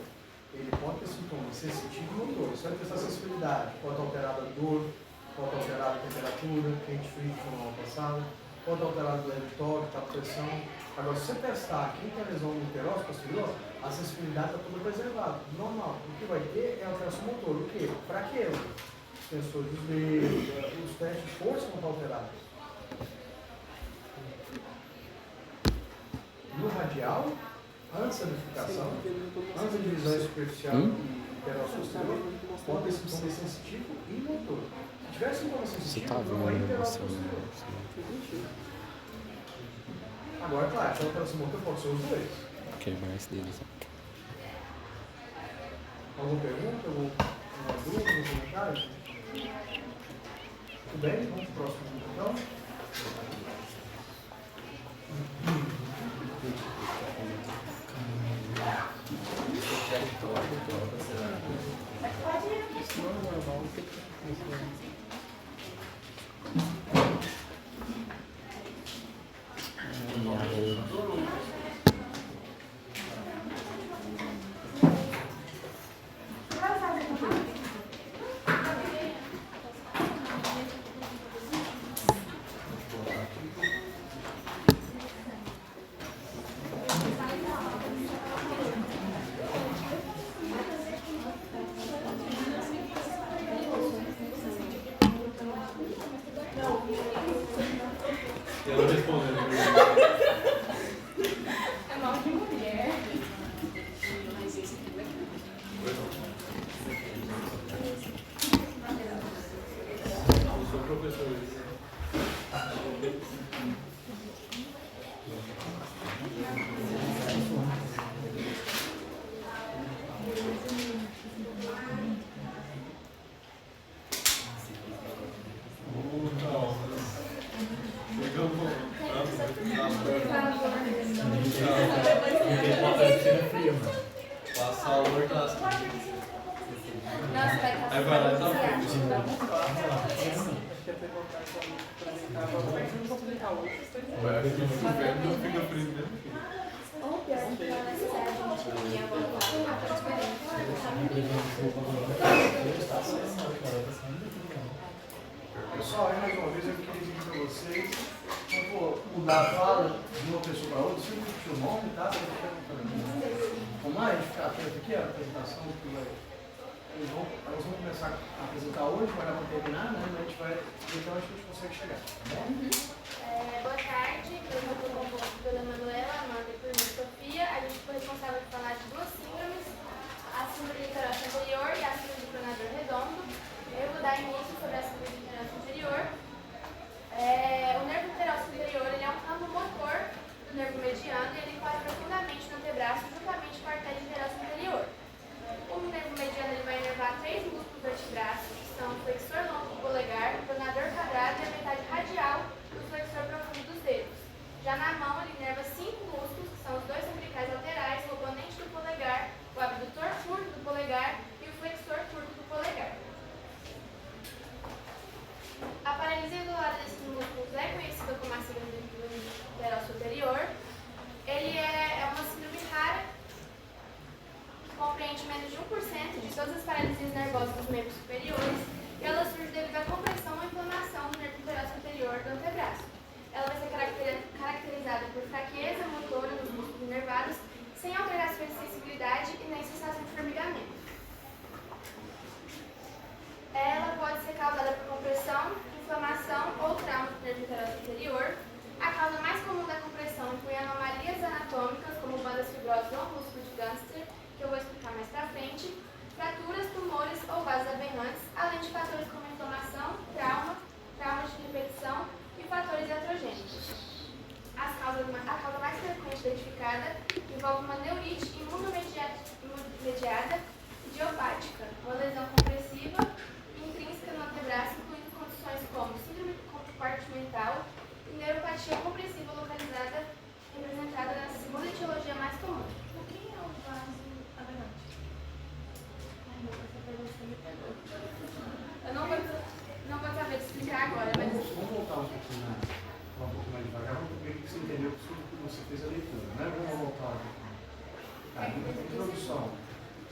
[SPEAKER 6] ele pode ter sintomas sensitivos e motores. Você vai ter essa sensibilidade, pode alterar a dor, pode alterar a temperatura, quente, frio, como na aula passada, pode alterar o leve toque, a pressão. Agora, se você testar quem tem lesão no interosseus posterior, a sensibilidade está toda preservada, normal. O que vai ter é alteração motor. O quê? Fraqueza. Os tensores dos dedos, os testes de força vão estar alterados. No radial, antes da unificação, antes da divisão superficial e interosseus posterior, pode ser sintoma sensitivo e motor. Se tiver sintoma sensitivo, não é interosseus posterior. Agora, claro, se a alteração motor pode ser os dois.
[SPEAKER 10] Quebrar esse deles.
[SPEAKER 6] Alguma pergunta? Alguma dúvida? Algum comentário? Tudo bem? Vamos para o próximo grupo, então.
[SPEAKER 11] Eu respondendo.
[SPEAKER 2] É mal de mulher.
[SPEAKER 11] Eu sou professor. Passar o mortaço.
[SPEAKER 2] Nossa, vai estar
[SPEAKER 11] Aí vai lá e tá Vai aqui no inferno, não fica frio mesmo.
[SPEAKER 9] Ou pior, que não é necessário a gente ia voltar
[SPEAKER 6] Pessoal, aí mais uma vez eu queria dizer para vocês, não vou mudar a fala de uma pessoa para outra, sempre que o nome, tá? Vamos lá, a gente ficar atento aqui, a apresentação que vai. Nós vamos começar a apresentar hoje, mas não terminar, né? Mas a gente vai, então acho que a gente consegue chegar, tá bom?
[SPEAKER 2] Boa tarde, eu sou composto pela Manuela, Amanda e por mim, Sofia. A gente foi responsável por falar de duas síndromes, a síndrome de interesse anterior e a síndrome de pronador redondo. Eu vou dar início sobre a síndrome de interesse anterior. O nervo interesse anterior ele é um campo motor do nervo mediano e ele corre profundamente no antebraço juntamente com a artéria de interesse anterior. O nervo mediano ele vai inervar três músculos do antebraço, que são o flexor longo do polegar, o pronador quadrado e a metade radial do flexor profundo dos dedos. Já na mão, ele inerva cinco músculos, que são os dois umbilicais laterais, o oponente do polegar, o abdutor curto do polegar e o flexor curto do polegar. A paralisia do lado desses músculos é conhecida como a síndrome do interesse superior. Ele é uma síndrome rara, que compreende menos de 1% de todas as paralisias nervosas dos membros superiores, e ela surge devido à compressão ou inflamação do nervo interesse superior do antebraço. Ela vai ser caracterizada por fraqueza motora nos músculos inervados, sem alterações de sensibilidade e nem sensação de formigamento. Ela pode ser causada por compressão, inflamação ou trauma do nervo interesse superior. A causa mais comum da compressão inclui anomalias anatômicas, como bandas fibrosas ou músculo de Gangster, que eu vou explicar mais pra frente, fraturas, tumores ou vasos aberrantes, além de fatores como inflamação, traumas de repetição e fatores iatrogênicos. A causa mais frequente identificada envolve uma neurite imunomediada idiopática, uma lesão compressiva intrínseca no antebraço, incluindo condições como síndrome compartimental e neuropatia compressiva localizada, representada na segunda etiologia mais comum.
[SPEAKER 3] O que é o vaso aberrante?
[SPEAKER 2] Eu não vou saber explicar agora, mas...
[SPEAKER 6] Vamos voltar um pouquinho mais devagar, vamos ver o que você entendeu que você fez a leitura, né? Vamos voltar um pouquinho. Introdução.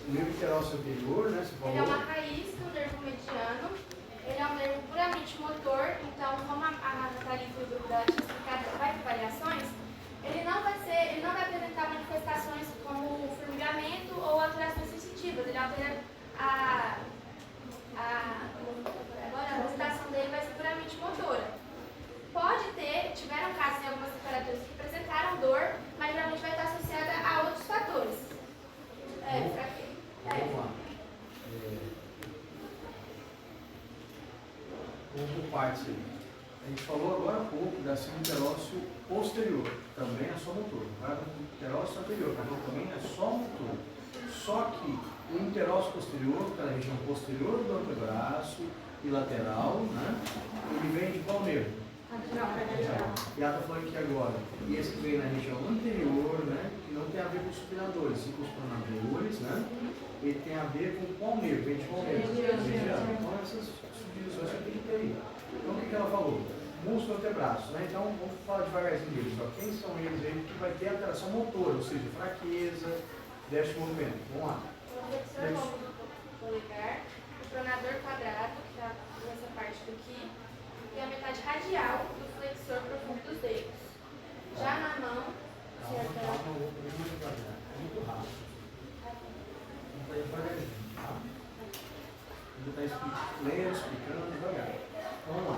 [SPEAKER 6] O nervo interesse anterior, né? Você falou.
[SPEAKER 2] Ele é uma raiz do nervo mediano. Ele é um nervo puramente motor, então, como a Nathalie e o grupo dela tinha explicado, vai ter variações, ele não vai
[SPEAKER 6] do interósseo posterior, também é só motor. Vai para o interósseo anterior, também é só motor. Só que o interósseo posterior, que é a região posterior do antebraço e lateral, né? Ele vem de qual nervo? E ela está falando aqui agora. E esse que vem na região anterior, né? Que não tem a ver com os supinadores, sim com os pronadores, né? Ele tem a ver com qual nervo? Vem de qual nervo? Mediano. Então essas subdivisões você tem que ter aí. Então o que ela falou? Músculo antebraço, né? Então vamos falar devagarzinho deles. Ó. Quem são eles aí que vai ter alteração motora, ou seja, fraqueza, déficit de movimento? Vamos lá.
[SPEAKER 12] O flexor cômodo do polegar, o pronador quadrado, que está nessa parte daqui, e a metade radial do flexor profundo dos dedos. Já na mão, certo?
[SPEAKER 6] Muito rápido. Não está devagarzinho, tá? Ele está lendo, explicando devagar. Vamos lá.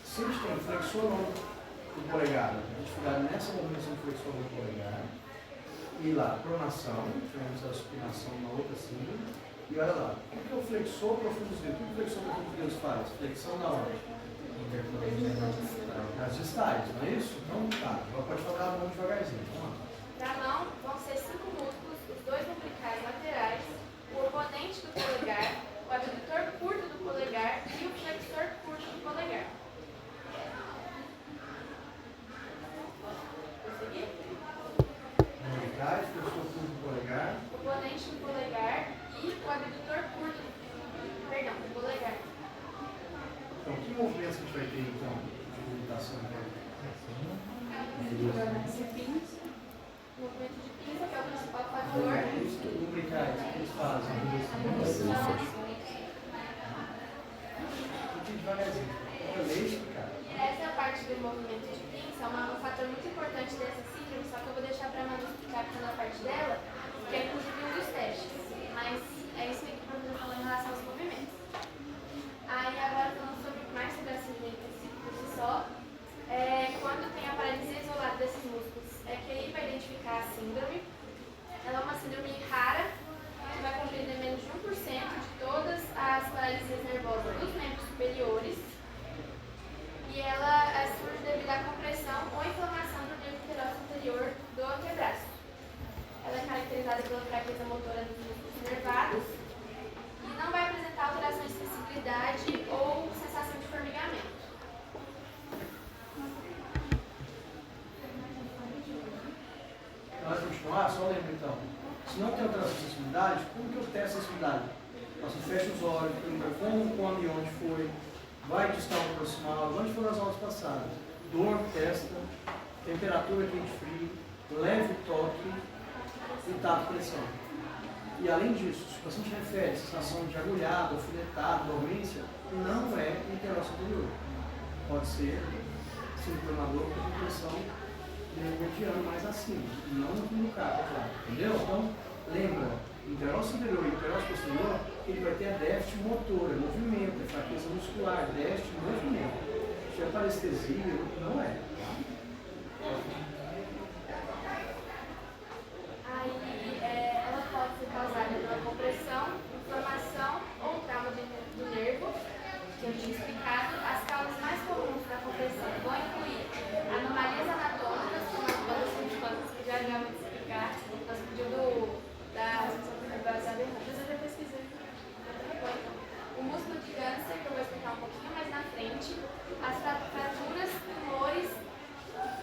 [SPEAKER 6] Se a gente tem flexor do polegar, a gente ficar nessa movimentação do flexor do polegar, e lá, pronação, tivemos a supinação na outra cima, e olha lá, o que é o flexor profundo dos dedos? O que o flexor profundo dos dedos faz? Flexão da onde? Nas distais, não é isso? Então tá, agora pode falar a mão devagarzinho, vamos lá.
[SPEAKER 12] Na mão vão ser 5 músculos, os 2 umbilicais laterais, o oponente do polegar, o abdutor curto do polegar e o flexor curto do polegar. Conseguir?
[SPEAKER 6] Umbilicais, flexor curto do polegar.
[SPEAKER 12] O oponente do polegar e o abdutor curto do polegar.
[SPEAKER 6] Então, que movimentos que a gente vai ter então de movimentação?
[SPEAKER 12] Movimento de pinça, que é o principal fator.
[SPEAKER 6] Umbilicais, o que eles fazem? Devagarzinho.
[SPEAKER 12] Essa é a parte do movimento de pinça, um fator muito importante dessa síndrome, só que eu vou deixar para a Manu explicar aqui na parte dela, que é inclusive um dos testes. Mas é isso aí que o professor falou em relação aos movimentos. Aí agora falando mais sobre a síndrome por si só, quando tem a paralisia isolada desses músculos, é que aí vai identificar a síndrome. Ela é uma síndrome rara, que vai compreender menos de 1% de todas as paralisias nervosas dos membros superiores. E ela surge devido à compressão ou inflamação do nervo interósseo anterior do antebraço. Ela é caracterizada pela fraqueza motora dos músculos inervados e não vai apresentar alterações de sensibilidade ou sensação de formigamento.
[SPEAKER 6] Nós continuar, só lembra então. Se não tem alteração de sensibilidade, como que eu testo a sensibilidade? Você fecha os olhos, pergunta como, quando e onde foi, vai distal ou proximal, onde foram as aulas passadas, dor, testa, temperatura quente e frio, leve toque e tato pressão. E além disso, se o paciente refere sensação de agulhado, alfinetado, dormência, não é interósseo anterior. Pode ser sincronador com compressão mediano mais acima, não no carro, claro. Entendeu? Então, lembra, interósseo anterior e interósseo posterior, ele vai ter a déficit motor, é movimento, é fraqueza muscular, déficit de movimento. Se é parestesia, não é.
[SPEAKER 12] Aí, ela pode ser causada pela compressão, inflamação ou trauma do nervo, que eu tinha explicado. As causas mais comuns da compressão vão incluir anomalias anatômicas, como as bandas sintomáticas que já vou explicar. Nós pedimos da base aberrante. Eu já pesquisei. O músculo de câncer, que eu vou explicar um pouquinho mais na frente. As fraturas, tumores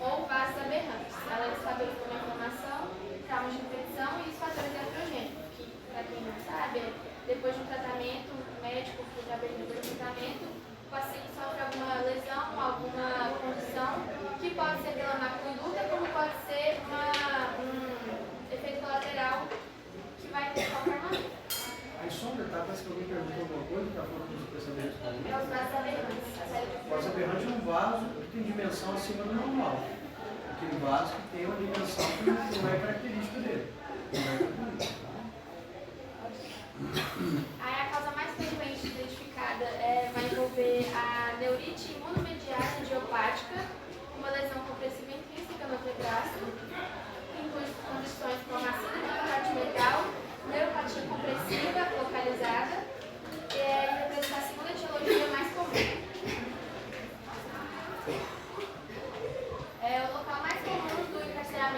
[SPEAKER 12] ou vasos aberrantes. Ela estabelece uma inflamação, trauma de infecção e os fatores iatrogênicos, que, para quem não sabe, depois de um tratamento médico, por abertura do tratamento, o paciente sofre alguma lesão, alguma condição, que pode ser pela má conduta, como pode ser um efeito colateral que vai ter qualquer maneira.
[SPEAKER 6] Aí só um detalhe, parece que alguém perguntou alguma coisa, está falando dos pensamentos.
[SPEAKER 12] É os vasos aberrantes.
[SPEAKER 6] O vaso aberrante é um vaso que tem dimensão acima do normal. Aquele vaso que tem uma dimensão que não é característica dele.
[SPEAKER 12] Aí a causa mais frequente identificada vai envolver a neurite imunomediada idiopática, uma lesão compressiva intrínseca no antebraço, que inclui condições como a síndrome compartimental, neuropatia compressiva localizada, e representa a segunda etiologia mais comum.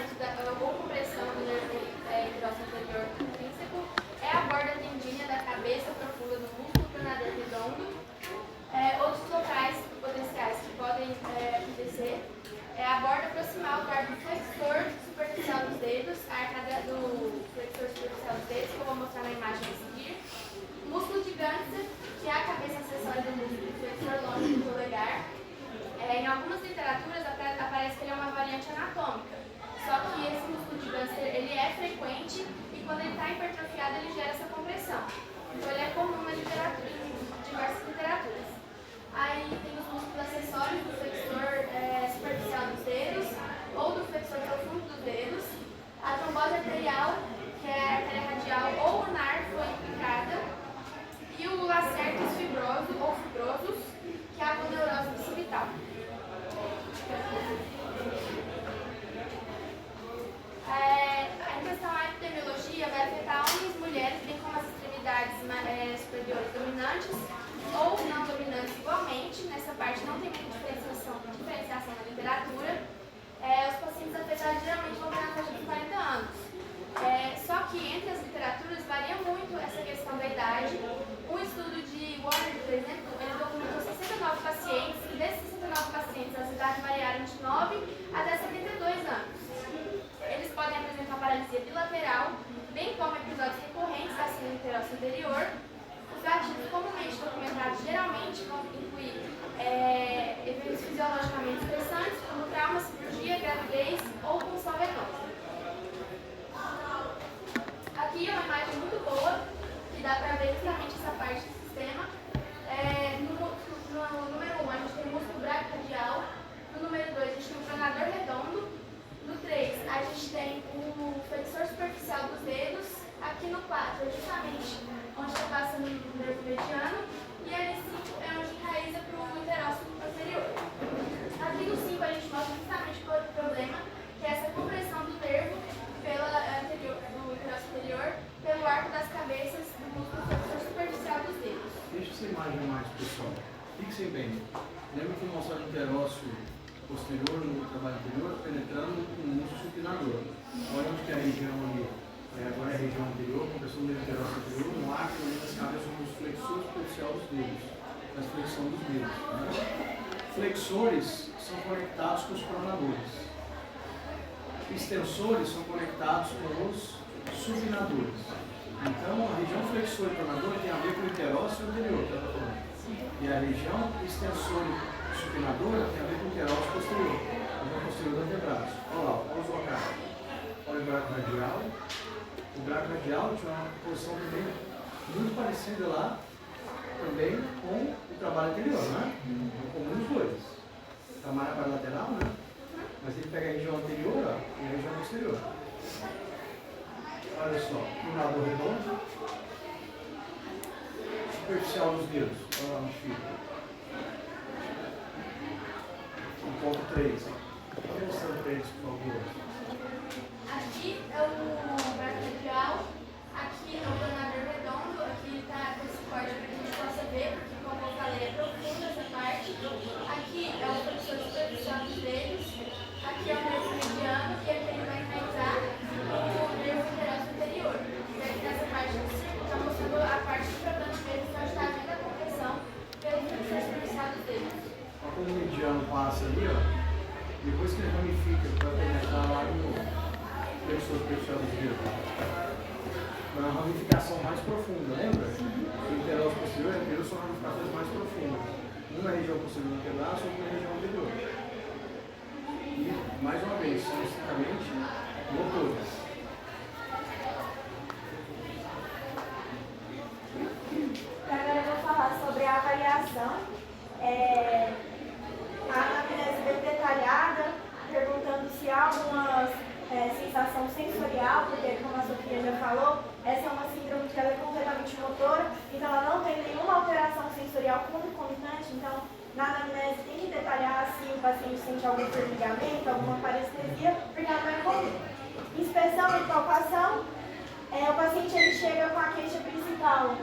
[SPEAKER 12] funcionamento ou compressão do nervo hidróceo anterior intrínseco, é a borda tendínea da cabeça profunda do músculo pronador redondo. Outros locais potenciais que podem acontecer é a borda proximal do arco flexor superficial dos dedos, a arcada do flexor superficial dos dedos, que eu vou mostrar na imagem a seguir. Músculo de Gantzer, que é a cabeça acessória do músculo flexor longe do polegar. Em algumas literaturas aparece que ele é uma variante anatômica, só que esse músculo de Gantzer ele é frequente e quando ele está hipertrofiado ele gera essa compressão. Então ele é comum em diversas literaturas. Aí tem os músculos acessórios do flexor superficial dos dedos ou do flexor profundo dos dedos, a trombose arterial, que é a artéria radial ou lunar foi implicada, e o lacertus fibroso ou fibrosus, que é a aponeurose bicipital. Em questão à epidemiologia, vai afetar homens e mulheres, bem como as extremidades superiores dominantes ou não dominantes igualmente. Nessa parte não tem muita diferenciação na literatura. Os pacientes afetados geralmente vão ter na faixa de 40 anos. Só que entre as literaturas varia muito essa questão da idade. Um estudo de Warner, por exemplo, ele documentou 69 pacientes e desses 69 pacientes as idades variaram de 9 até 72 anos. Eles podem apresentar paralisia bilateral, bem como episódios recorrentes da síndrome hidróceo anterior. Os gatilhos comumente documentados geralmente vão incluir eventos fisiologicamente estressantes, como trauma, cirurgia, gravidez ou pulsão venosa. Aqui é uma imagem muito boa, que dá para ver justamente essa parte do sistema. No número 1 a gente tem o músculo braquioradial, no número 2 a gente tem o pronador redondo, no 3 a gente tem o flexor superficial dos dedos, aqui no 4 é justamente onde está passando o nervo mediano, e ali 5 é onde enraiza para o interócito anterior. Aqui no 5 a gente mostra justamente o problema, que é essa compressão do nervo do interócito anterior pelo arco das cabeças do músculo flexor superficial dos dedos.
[SPEAKER 6] Deixa essa imagem mais, pessoal. Fixem bem. Lembra que eu mostrei o interócito posterior no trabalho anterior, penetrando no músculo supinador. Olha onde que é a região ali. Agora é a região anterior, compressão do interócito anterior, no arco das cabeças do músculo flexor superficial dos dedos. Da flexão dos dedos. Né? Flexores são conectados com os pronadores. Extensores são conectados com os supinadores. Então, a região flexor e pronador tem a ver com o interócito anterior, que eu estou falando. E a região extensor e supinadora tem a ver com o interócito posterior, a região posterior do antebraço. Olha lá, olha os locais. Olha o braco radial. O braco radial tinha uma posição também muito parecida lá, também com o trabalho anterior, né? Então, comum os dois. Está mais para lateral, né? Mas ele pega a região anterior e a região posterior. Olha só, pronador redondo, superficial dos dedos. Olha lá no fica. O ponto 3. Olha mostrando para eles, por favor.
[SPEAKER 12] Aqui é o braço radial, aqui é o pronador redondo, aqui está com esse corte para que a gente possa ver, porque como eu falei, é profunda essa parte. Aqui é o flexor superficial dos dedos, aqui é o nervo mediano e aqui ele vai enraizar o nervo interóceo anterior. E aqui nessa parte está mostrando a parte do problema mesmo, que está vendo a compressão pelo flexor superficial dos dedos.
[SPEAKER 6] Olha como o mediano passa ali, ó. Depois que ele ramifica, ele vai penetrar lá no flexor superficial dos dedos. É uma ramificação mais profunda, lembra? O interócito posterior e anterior são ramificações mais profundas. Uma na região posterior do antebraço e outra na região anterior. E, mais uma vez, são estritamente motores.
[SPEAKER 8] Agora eu vou falar sobre a avaliação. A anamnese bem detalhada, perguntando se há alguma sensação sensorial, porque como a Sofia já falou, essa é uma síndrome que ela é completamente motora, então ela não tem nenhuma alteração sensorial concomitante, então na anamnese tem que detalhar se o paciente sente algum formigamento, alguma parestesia, porque ela não é comum. Inspeção e palpação, o paciente ele chega com a queixa principal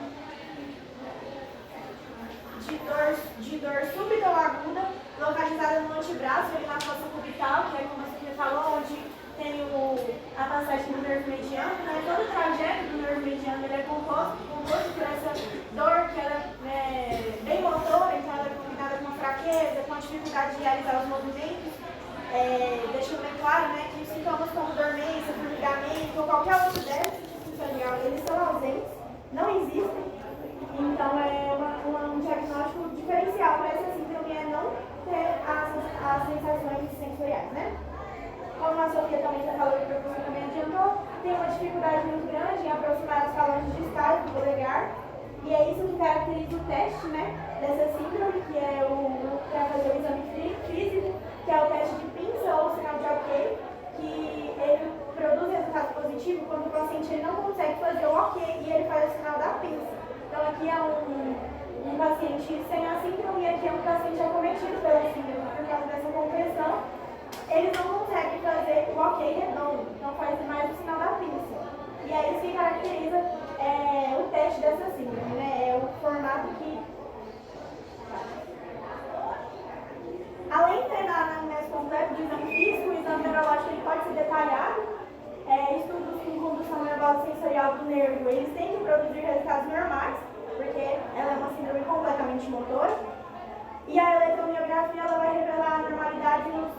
[SPEAKER 8] de dor súbita ou aguda, localizada no antebraço, ali na fossa cubital, que é como a Sofia falou, onde tem idealizar os movimentos, deixando bem claro, né, que os sintomas como dormência, formigamento ou qualquer outro déficit sensorial, eles são ausentes, não existem. Então é um diagnóstico diferencial para essa síndrome é não ter as sensações sensoriais, né? Como a Sofia também já falou e o professor também adiantou, tem uma dificuldade muito grande em aproximar as falanges distais do polegar. E é isso que caracteriza o teste, né, dessa síndrome, que é para fazer o exame físico, que é o teste de pinça ou sinal de ok, que ele produz resultado positivo quando o paciente ele não consegue fazer o ok e ele faz o sinal da pinça. Então aqui é um paciente sem a síndrome e aqui é um paciente acometido pela síndrome. Por causa dessa compressão, eles não conseguem fazer o ok redondo, então faz mais o sinal da pinça. E é isso que caracteriza o teste dessa síndrome, né? É o formato que... Além de ter na anamnese completa de exame físico, o exame neurológico ele pode ser detalhado. Estudos com condução nervosa sensorial do nervo, eles têm que produzir resultados normais, porque ela é uma síndrome completamente motora. E a eletromiografia ela vai revelar a normalidade nos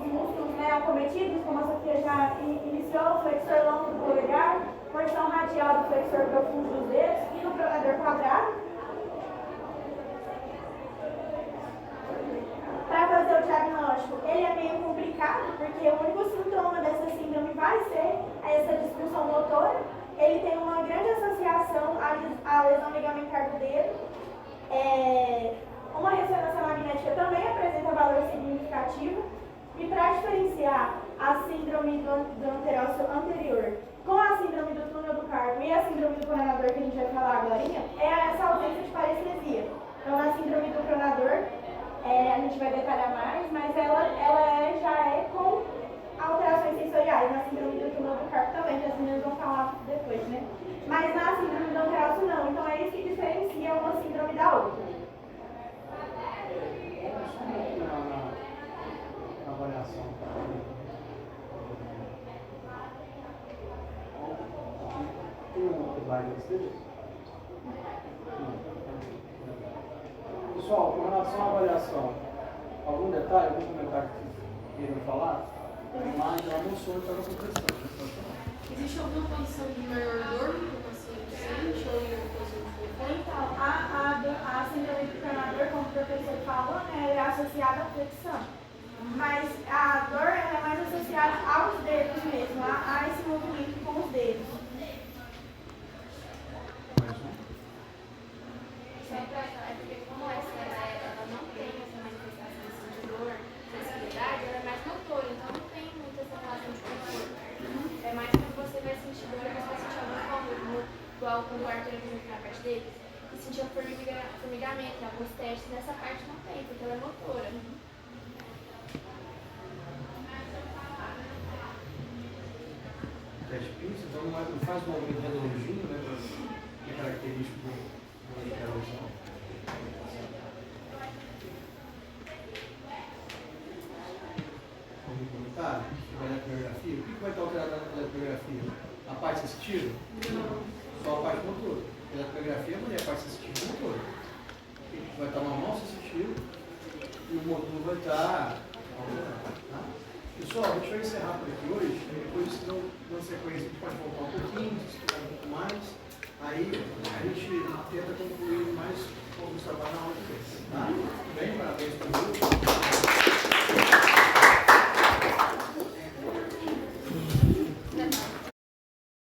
[SPEAKER 8] músculos, né, acometidos, como a Sofia já iniciou, flexor longo do polegar, porção radial do flexor profundo dos dedos e no pronador quadrado. Para fazer o diagnóstico, ele é meio complicado, porque o único sintoma dessa síndrome vai ser essa disfunção motora. Ele tem uma grande associação à lesão ligamentar do dedo. Uma ressonância magnética também apresenta valor significativo. E para diferenciar a síndrome do anterósseo anterior com a síndrome do túnel do carpo e a síndrome do pronador, que a gente vai falar agora, é essa ausência de parestesia. Então, na síndrome do pronador, a gente vai detalhar mais, mas ela já é com alterações sensoriais. Na síndrome do túnel do carpo também, que as meninas vão falar depois, né? Mas na síndrome do anterósseo não. Então, é isso que diferencia uma síndrome da outra.
[SPEAKER 6] Avaliação. Tem um slide desse? Pessoal, com relação à avaliação, algum detalhe, algum comentário que vocês queiram falar? Mas já não sou para a compressão.
[SPEAKER 4] Existe alguma condição de maior dor que o paciente sente ou alguma posição de conforto?
[SPEAKER 8] Então, a síndrome do pronador, como o professor falou, né, é associada à flexão. Mas a dor ela é mais associada aos dedos mesmo, a esse movimento com os dedos.
[SPEAKER 12] Porque como ela não tem essa manifestação de dor, sensibilidade, ela é mais motora, então não tem muita essa relação de conforto. É mais quando você vai sentir dor, você vai sentir algum cômodo, igual quando o Arthur apresentou na parte dele, e sentia formigamento, alguns testes, nessa parte não tem, porque ela é motora.
[SPEAKER 6] Teste pinça, então não faz um movimento redondinho, né? Que é característico da interrupção. Algum comentário? Sobre a eletromiografia? O que vai estar alterado na eletromiografia? A parte sensitiva? Não. Só a parte motora. A eletromiografia não é a parte sensitiva e motora. Vai estar uma mão sensitiva e o motor vai estar alterado. Tá? Pessoal, a gente vai encerrar por aqui hoje, depois na sequência a gente pode voltar um pouquinho, estudar um pouco mais, aí a gente tenta concluir mais alguns trabalhos na aula de vez. Tá? Tudo bem? Parabéns para o grupo.